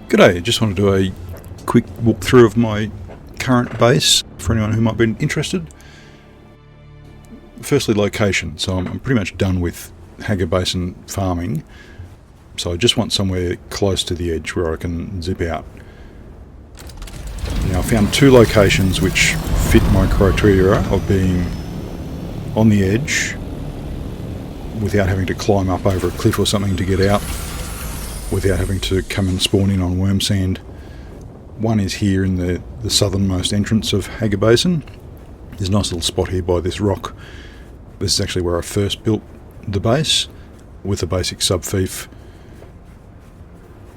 G'day, just want to do a quick walkthrough of my current base for anyone who might be interested. Firstly, location. So I'm pretty much done with Hagga Basin farming, so I just want somewhere close to the edge where I can zip out. Now I found two locations which fit my criteria of being on the edge without having to climb up over a cliff or something to get out, without having to come and spawn in on worm sand. One is here in the southernmost entrance of Hagga Basin. There's a nice little spot here by this rock. This is actually where I first built the base with a basic sub-fief.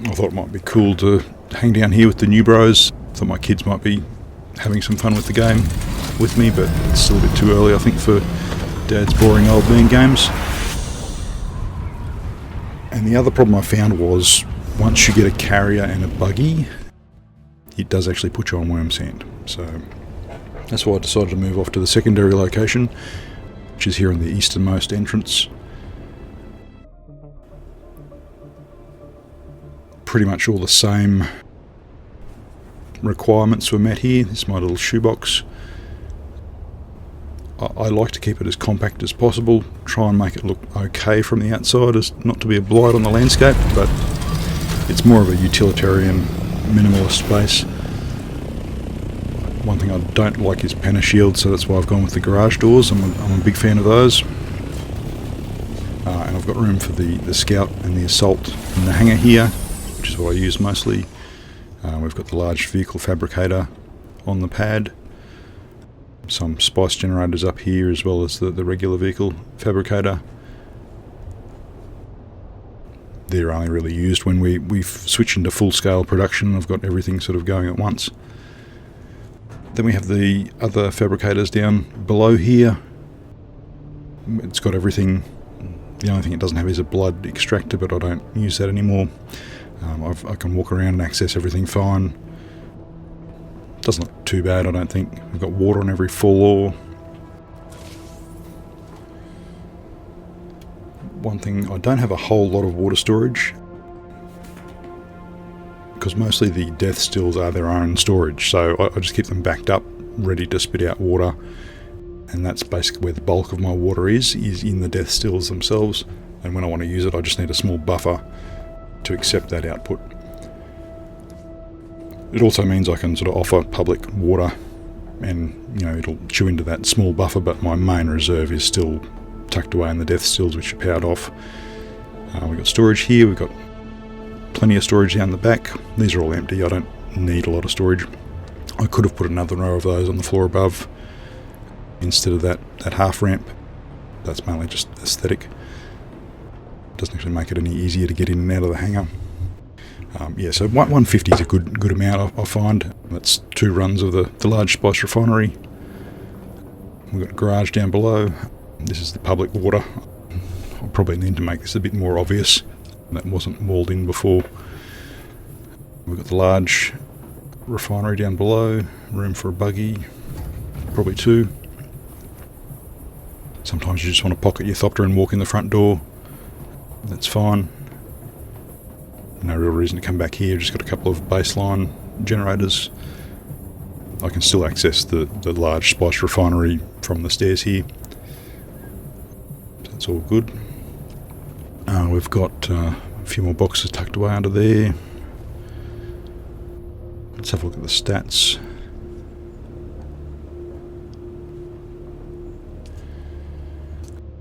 I thought it might be cool to hang down here with the new bros. Thought my kids might be having some fun with the game with me, but it's still a bit too early I think for Dad's boring old man games. And the other problem I found was once you get a carrier and a buggy, it does actually put you on worm sand. So that's why I decided to move off to the secondary location, which is here in the easternmost entrance. Pretty much all the same requirements were met here. This is my little shoebox. I like to keep it as compact as possible, try and make it look okay from the outside as not to be a blight on the landscape, but it's more of a utilitarian minimalist space. One thing I don't like is panel shields, so that's why I've gone with the garage doors. I'm a big fan of those. And I've got room for the scout and the assault in the hangar here, which is what I use mostly. We've got the large vehicle fabricator on the pad. Some spice generators up here, as well as the regular vehicle fabricator. They're only really used when we've switched into full-scale production. I've got everything sort of going at once. Then we have the other fabricators down below here. It's got everything. The only thing it doesn't have is a blood extractor, but I don't use that anymore. I can walk around and access everything fine. Doesn't look too bad, I don't think. We've got water on every floor. One thing, I don't have a whole lot of water storage, because mostly the death stills are their own storage, so I just keep them backed up, ready to spit out water, and that's basically where the bulk of my water is in the death stills themselves, and when I want to use it I just need a small buffer to accept that output. It also means I can sort of offer public water and, you know, it'll chew into that small buffer, but my main reserve is still tucked away in the death stills, which are powered off. We've got storage here, we've got plenty of storage down the back. These are all empty, I don't need a lot of storage. I could have put another row of those on the floor above instead of that half ramp. That's mainly just aesthetic. Doesn't actually make it any easier to get in and out of the hangar. So 150 is a good amount, I find. That's 2 runs of the large spice refinery. We've got a garage down below. This is the public water. I'll probably need to make this a bit more obvious. That wasn't walled in before. We've got the large refinery down below. Room for a buggy, probably 2. Sometimes you just want to pocket your thopter and walk in the front door. That's fine. No real reason to come back here, just got a couple of baseline generators. I can still access the large spice refinery from the stairs here. So that's all good. We've got a few more boxes tucked away under there. Let's have a look at the stats.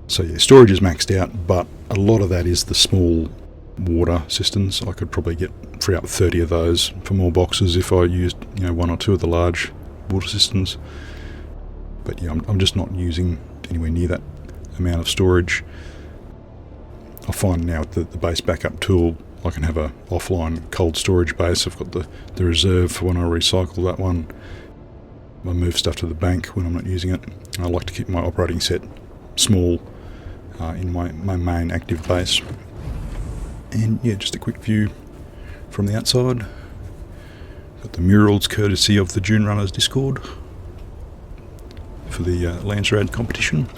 So yeah, storage is maxed out, but a lot of that is the small water systems. I could probably free up 30 of those for more boxes if I used, 1 or 2 of the large water systems. But yeah, I'm just not using anywhere near that amount of storage. I find now with the base backup tool, I can have a offline cold storage base. I've got the reserve for when I recycle that one. I move stuff to the bank when I'm not using it. I like to keep my operating set small in my main active base. And yeah, just a quick view from the outside. Got the murals courtesy of the Dune Runners Discord for the Lancerad competition.